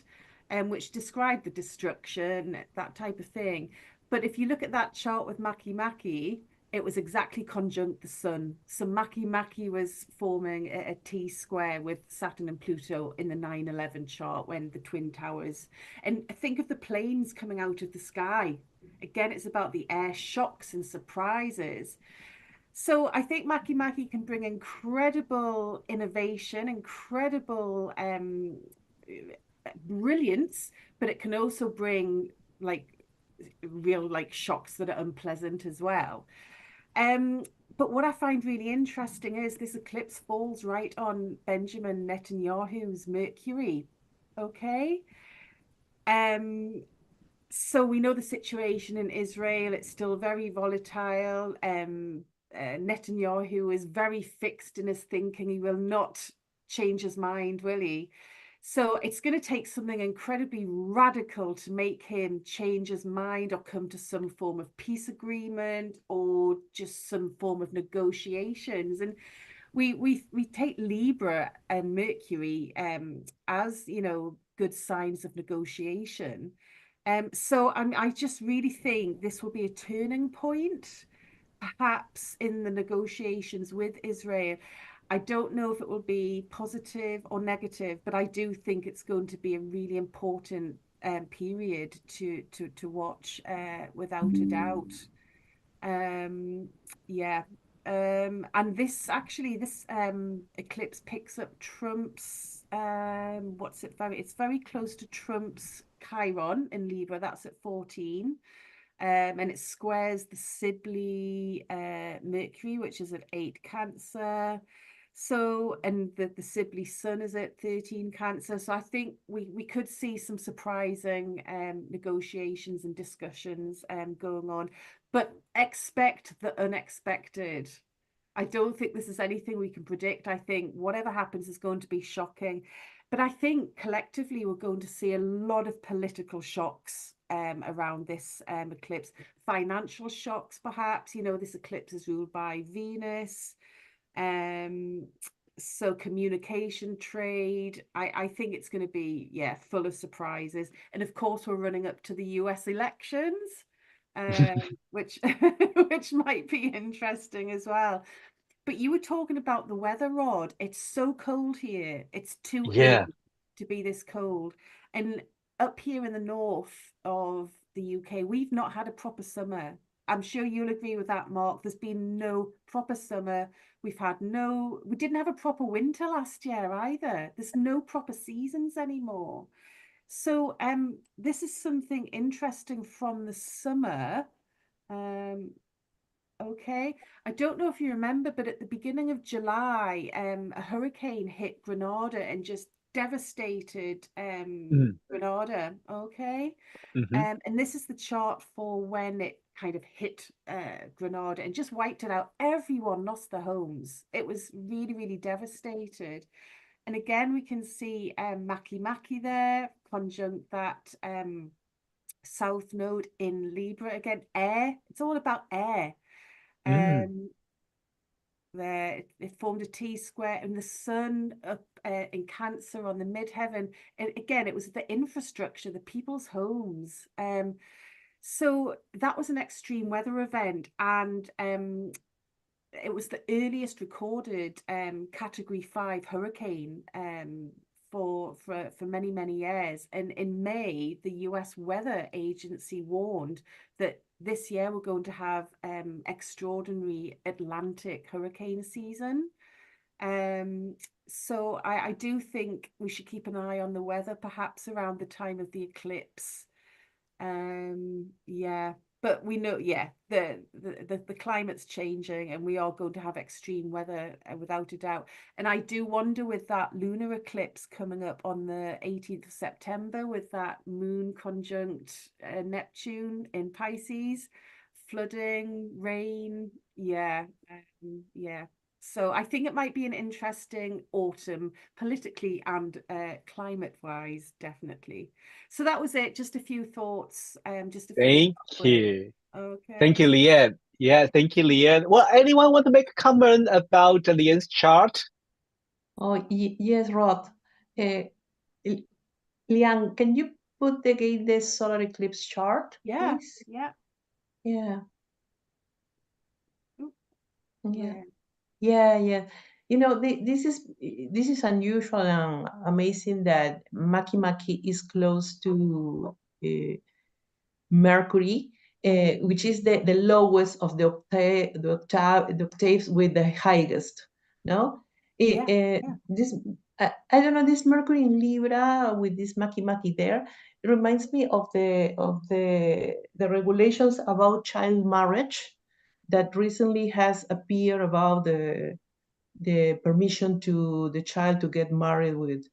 [SPEAKER 3] Which described the destruction, that type of thing. But if you look at that chart with Makemake, it was exactly conjunct the Sun. So Makemake was forming a T-square with Saturn and Pluto in the 9/11 chart when the Twin Towers. And think of the planes coming out of the sky. Again, it's about the air shocks and surprises. So I think Makemake can bring incredible innovation, incredible brilliance, but it can also bring like real shocks that are unpleasant as well. But what I find really interesting is this eclipse falls right on Benjamin Netanyahu's Mercury. Okay. So we know the situation in Israel, it's still very volatile. Netanyahu is very fixed in his thinking. He will not change his mind, will he? So it's going to take something incredibly radical to make him change his mind or come to some form of peace agreement or just some form of negotiations. And we take Libra and Mercury as, you know, good signs of negotiation. So I just really think this will be a turning point, perhaps in the negotiations with Israel. I don't know if it will be positive or negative, but I do think it's going to be a really important period to watch without a doubt. Yeah. And this eclipse picks up Trump's it's very close to Trump's Chiron in Libra, that's at 14. And it squares the Sibley Mercury, which is at 8 Cancer. So, and the Sibley Sun is at 13 Cancer. So I think we could see some surprising negotiations and discussions going on, but expect the unexpected. I don't think this is anything we can predict. I think whatever happens is going to be shocking. But I think collectively we're going to see a lot of political shocks around this eclipse. Financial shocks, perhaps. You know, this eclipse is ruled by Venus. So communication, trade, I think it's going to be, yeah, full of surprises. And of course, we're running up to the US elections, which might be interesting as well. But you were talking about the weather, Rod. It's so cold here. It's too early to be this cold. And up here in the north of the UK, we've not had a proper summer. I'm sure you'll agree with that, Mark. There's been no proper summer. We didn't have a proper winter last year either. There's no proper seasons anymore. So this is something interesting from the summer. Okay, I don't know if you remember, but at the beginning of July, a hurricane hit Grenada and just devastated Grenada. Okay. And this is the chart for when it kind of hit Grenada and just wiped it out. Everyone lost their homes. It was really, really devastated. And again, we can see Makemake there, conjunct that south node in Libra. Again, air. It's all about air. There it formed a T-square, and the Sun up in Cancer on the midheaven. And again, it was the infrastructure, the people's homes. So that was an extreme weather event, and it was the earliest recorded Category 5 hurricane for many, many years. And in May, the US Weather Agency warned that this year we're going to have extraordinary Atlantic hurricane season. So I do think we should keep an eye on the weather, perhaps around the time of the eclipse. Yeah, but we know, yeah, the climate's changing and we are going to have extreme weather without a doubt. And I do wonder, with that lunar eclipse coming up on the 18th of September with that moon conjunct Neptune in Pisces, flooding, rain. Yeah, yeah. So I think it might be an interesting autumn, politically and climate-wise, definitely. So that was it. Just a few thoughts. Just to
[SPEAKER 1] Thank you.
[SPEAKER 3] Okay.
[SPEAKER 1] Thank you, Lianne. Yeah, thank you, Lianne. Well, anyone want to make a comment about Lianne's chart?
[SPEAKER 2] Oh, yes, Rod. Lianne, can you put again the solar eclipse chart,
[SPEAKER 3] Yeah,
[SPEAKER 2] please?
[SPEAKER 3] yeah.
[SPEAKER 2] Yeah.
[SPEAKER 3] Yeah.
[SPEAKER 2] Yeah. You know, this is unusual and amazing that Makemake is close to Mercury, which is the lowest of the octaves with the highest. No, this I don't know, this Mercury in Libra with this Makemake there. It reminds me of the regulations about child marriage that recently has appeared about the permission to the child to get married with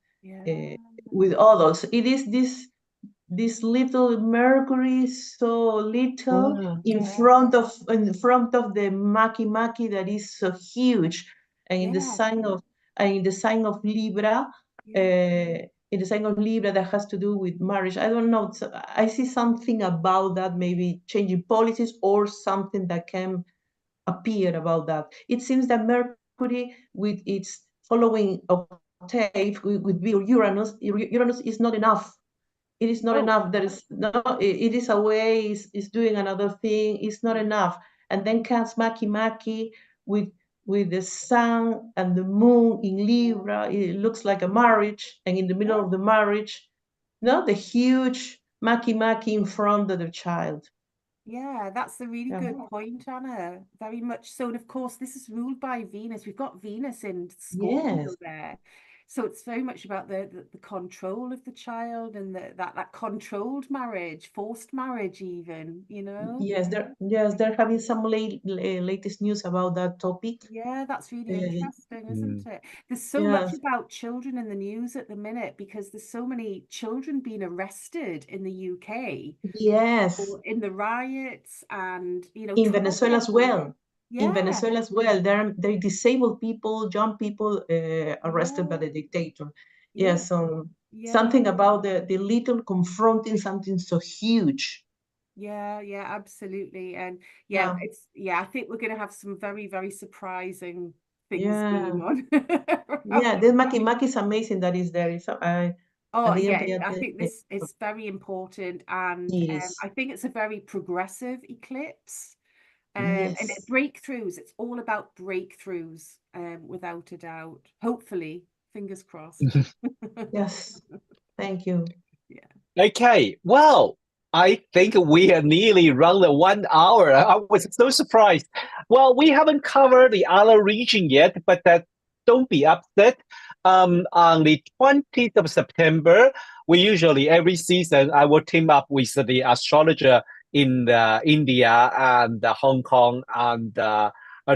[SPEAKER 2] adults. It is this little Mercury, so little in front of the Makemake that is so huge, and in the sign of Libra, in the sign of Libra that has to do with marriage. I don't know. I see something about that, maybe changing policies or something that can appear about that. It seems that Mercury, with its following octave, with Uranus is not enough. It is not enough. There is no. It is away. Is doing another thing. It's not enough. And then comes Makemake with the sun and the moon in Libra. It looks like a marriage, and in the middle of the marriage, the huge Makemake in front of the child.
[SPEAKER 3] Yeah, that's a really good point, Anna. Very much so. And of course, this is ruled by Venus. We've got Venus in Scorpio there. So it's very much about the control of the child and that controlled marriage, forced marriage even, you know?
[SPEAKER 2] Yes, they're having some latest news about that topic.
[SPEAKER 3] Yeah, that's really interesting, isn't it? There's so much about children in the news at the minute because there's so many children being arrested in the UK.
[SPEAKER 2] Yes.
[SPEAKER 3] Or in the riots and,
[SPEAKER 2] in Venezuela as well.
[SPEAKER 3] Yeah.
[SPEAKER 2] In Venezuela as well, they're disabled people, young people arrested by the dictator. Something about the little confronting something so huge.
[SPEAKER 3] Yeah, absolutely. And I think we're going to have some very, very surprising things going on.
[SPEAKER 2] This Makemake is amazing that is there.
[SPEAKER 3] I think this is very important, and I think it's a very progressive eclipse. And breakthroughs, it's all about breakthroughs, without a doubt. Hopefully, fingers crossed.
[SPEAKER 2] Yes, thank you.
[SPEAKER 1] Yeah. Okay, well, I think we are nearly around the 1 hour. I was so surprised. Well, we haven't covered the other region yet, but don't be upset. On the 20th of September, we usually every season I will team up with the astrologer in India and Hong Kong and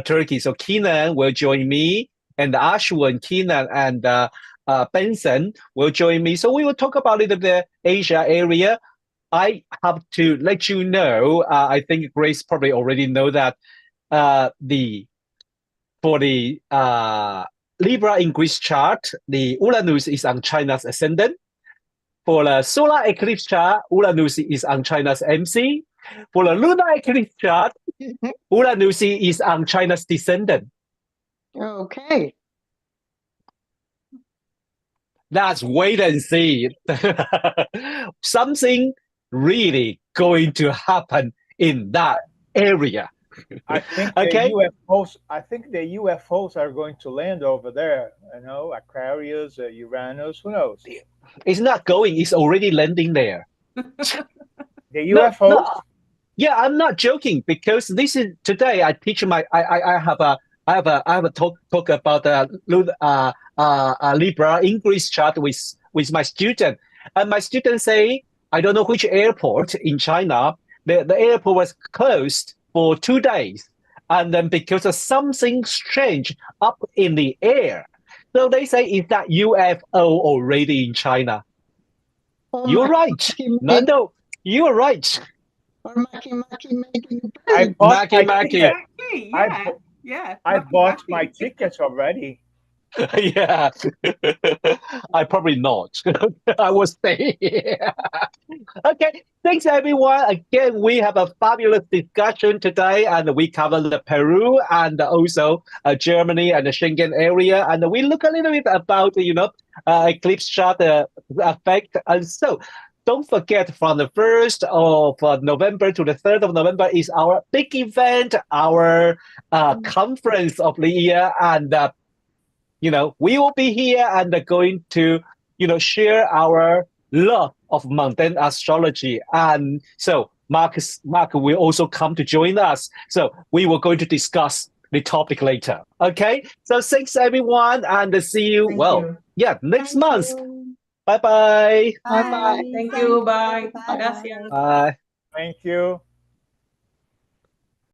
[SPEAKER 1] Turkey. So Keenan will join me, and Ashwin, Keenan, and Benson will join me. So we will talk about it in the Asia area. I have to let you know, I think Grace probably already know that for the Libra Ingress chart, the Uranus is on China's ascendant. For the solar eclipse chart, Uranus is on China's MC. For the lunar eclipse chart, Uranus is on China's descendant.
[SPEAKER 4] Okay.
[SPEAKER 1] Let's wait and see. Something really going to happen in that area.
[SPEAKER 7] I think the UFOs are going to land over there. Aquarius, Uranus. Who knows?
[SPEAKER 1] It's not going. It's already landing there.
[SPEAKER 7] The UFOs. No,
[SPEAKER 1] yeah, I'm not joking because this is today. I teach I have a talk about Libra English chart with my student, and my student say, I don't know which airport in China. The airport was closed for 2 days, and then because of something strange up in the air, so they say, is that UFO already in China? You're right. No, you're right.
[SPEAKER 4] or Makemake making a
[SPEAKER 7] I
[SPEAKER 4] present.
[SPEAKER 7] bought my
[SPEAKER 1] Makemake.
[SPEAKER 7] ticket.
[SPEAKER 3] Exactly. Yeah. Yeah.
[SPEAKER 7] I bought
[SPEAKER 3] Makemake.
[SPEAKER 7] my tickets already.
[SPEAKER 1] Yeah, I probably not. I will stay here. Okay, thanks everyone. Again, we have a fabulous discussion today, and we cover the Peru and also Germany and the Schengen area, and we look a little bit about eclipse chart effect. And so, don't forget, from the 1st of November to the 3rd of November is our big event, our conference of the year, and we will be here and going to, share our love of mundane astrology. And so Mark will also come to join us. So we were going to discuss the topic later. Okay. So thanks everyone, and see you.
[SPEAKER 2] Thank you.
[SPEAKER 1] Next
[SPEAKER 5] Thank
[SPEAKER 1] month.
[SPEAKER 5] you.
[SPEAKER 1] Bye-bye.
[SPEAKER 4] Bye-bye.
[SPEAKER 2] Thank you. Bye.
[SPEAKER 5] Bye.
[SPEAKER 2] Gracias.
[SPEAKER 1] Bye.
[SPEAKER 7] Thank you.